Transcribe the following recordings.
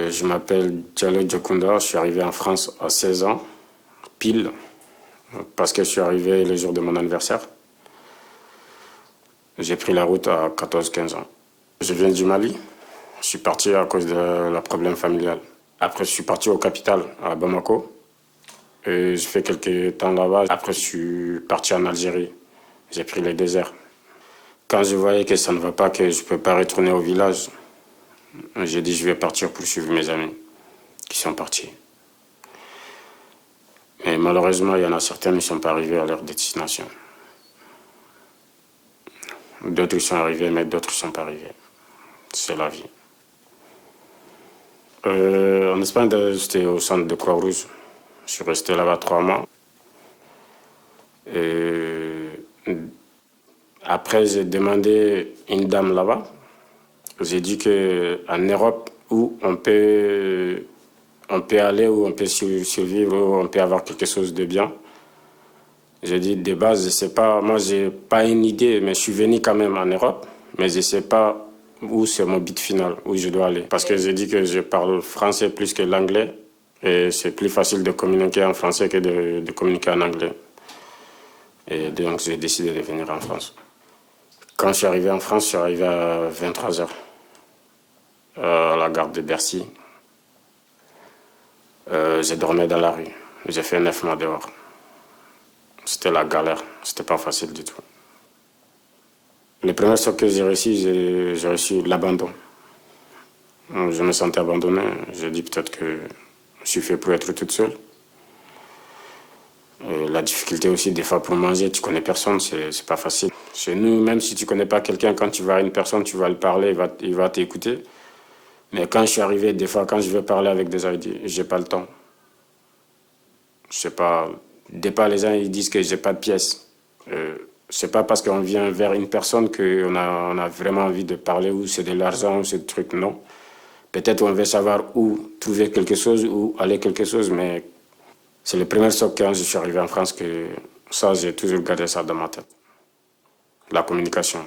Je m'appelle Diallo Diokunda, je suis arrivé en France à 16 ans, pile, parce que je suis arrivé le jour de mon anniversaire. J'ai pris la route à 14-15 ans. Je viens du Mali, je suis parti à cause de la problème familial. Après, je suis parti aux capitales, à Bamako, et j'ai fait quelques temps là-bas. Après, je suis parti en Algérie, j'ai pris le désert. Quand je voyais que ça ne va pas, que je ne peux pas retourner au village, j'ai dit je vais partir pour suivre mes amis qui sont partis. Et malheureusement, il y en a certains qui ne sont pas arrivés à leur destination. D'autres sont arrivés, mais d'autres ne sont pas arrivés. C'est la vie. En Espagne, j'étais au centre de Croix-Rouge. Je suis resté là-bas 3 mois. Et après, j'ai demandé une dame là-bas. J'ai dit qu'en Europe, où on peut aller, où on peut survivre, où on peut avoir quelque chose de bien. J'ai dit, de base, je ne sais pas, moi, je n'ai pas une idée, mais je suis venu quand même en Europe, mais je ne sais pas où c'est mon but final, où je dois aller. Parce que j'ai dit que je parle français plus que l'anglais, et c'est plus facile de communiquer en français que de communiquer en anglais. Et donc, j'ai décidé de venir en France. Quand je suis arrivé en France, je suis arrivé à 23 heures, à la gare de Bercy. J'ai dormi dans la rue. J'ai fait 9 mois dehors. C'était la galère. C'était pas facile du tout. Le premier choc que j'ai reçu l'abandon. Je me sentais abandonné. J'ai dit peut-être que je suis fait pour être toute seule. Et la difficulté aussi, des fois, pour manger, tu connais personne, c'est pas facile. Chez nous, même si tu connais pas quelqu'un, quand tu vas à une personne, tu vas le parler, il va t'écouter. Mais quand je suis arrivé, des fois, quand je veux parler avec des gens, j'ai pas le temps. Je sais pas. Des fois, les gens ils disent que j'ai pas de pièces. C'est pas parce qu'on vient vers une personne qu'on a vraiment envie de parler, ou c'est de l'argent, ou c'est des trucs, non. Peut-être on veut savoir où trouver quelque chose, où aller quelque chose, mais c'est le premier choc quand je suis arrivé en France que ça, j'ai toujours gardé ça dans ma tête. La communication,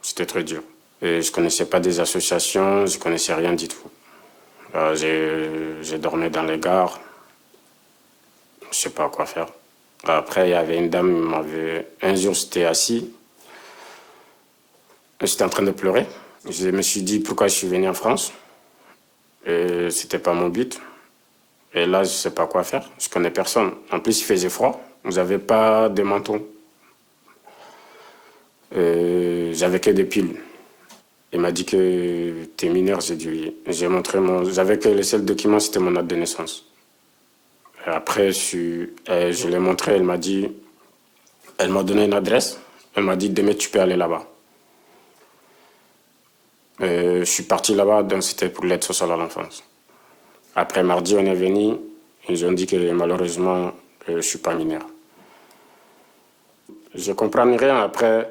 c'était très dur. Et je connaissais pas des associations, je connaissais rien du tout. J'ai dormi dans les gares. Je sais pas quoi faire. Après, il y avait une dame, un jour, j'étais assis. J'étais en train de pleurer. Je me suis dit pourquoi je suis venu en France. Et c'était pas mon but. Et là, je sais pas quoi faire. Je connais personne. En plus, il faisait froid. Vous n'avez pas de manteau. J'avais que des piles. Il m'a dit que t'es mineur. J'ai dit oui. J'avais que le seul document, c'était mon acte de naissance. Après, je l'ai montré, elle m'a donné une adresse, elle m'a dit demain tu peux aller là-bas. Je suis parti là-bas, donc c'était pour l'aide sociale à l'enfance. Après mardi, on est venu, ils ont dit que malheureusement, je ne suis pas mineur. Je ne comprends rien. Après,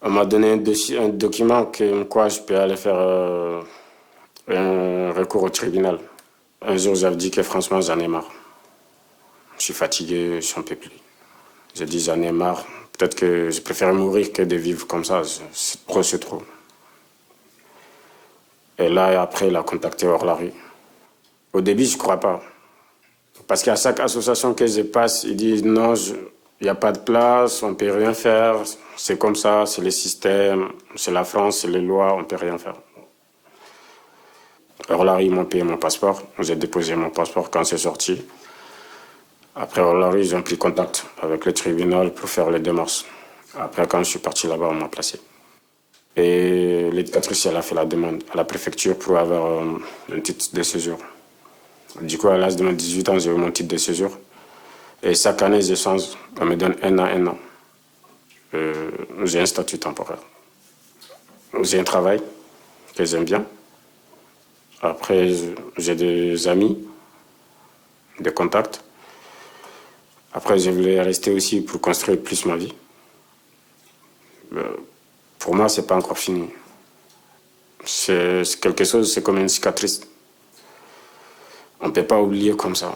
on m'a donné un document comme quoi je peux aller faire un recours au tribunal. Un jour, j'avais dit que franchement, j'en ai marre. Je suis fatigué, je n'en peux plus. J'ai dit, j'en ai marre. Peut-être que je préfère mourir que de vivre comme ça. C'est trop, c'est trop. Et là, après, il a contacté hors la rue. Au début, je ne crois pas. Parce qu'à chaque association que je passe, ils disent, non, il n'y a pas de place, on ne peut rien faire. C'est comme ça, c'est le système, c'est la France, c'est les lois, on ne peut rien faire. Hors la rue, ils m'ont payé mon passeport. J'ai déposé mon passeport quand c'est sorti. Après, ils ont pris contact avec le tribunal pour faire les démarches. Après, quand je suis parti là-bas, on m'a placé. Et l'éducatrice, elle a fait la demande à la préfecture pour avoir un titre de séjour. Du coup, à l'âge de mes 18 ans, j'ai eu mon titre de séjour. Et chaque année, je change. On me donne un an. J'ai un statut temporaire. J'ai un travail que j'aime bien. Après, j'ai des amis, des contacts. Après, je voulais rester aussi pour construire plus ma vie. Pour moi, c'est pas encore fini. C'est quelque chose, c'est comme une cicatrice. On ne peut pas oublier comme ça.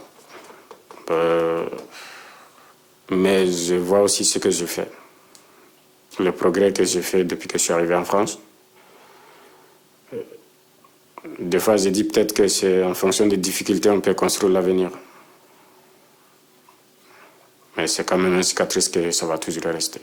Mais je vois aussi ce que je fais. Le progrès que j'ai fait depuis que je suis arrivé en France. Des fois, je dis peut-être que c'est en fonction des difficultés on peut construire l'avenir. Mais c'est quand même une cicatrice que ça va toujours rester.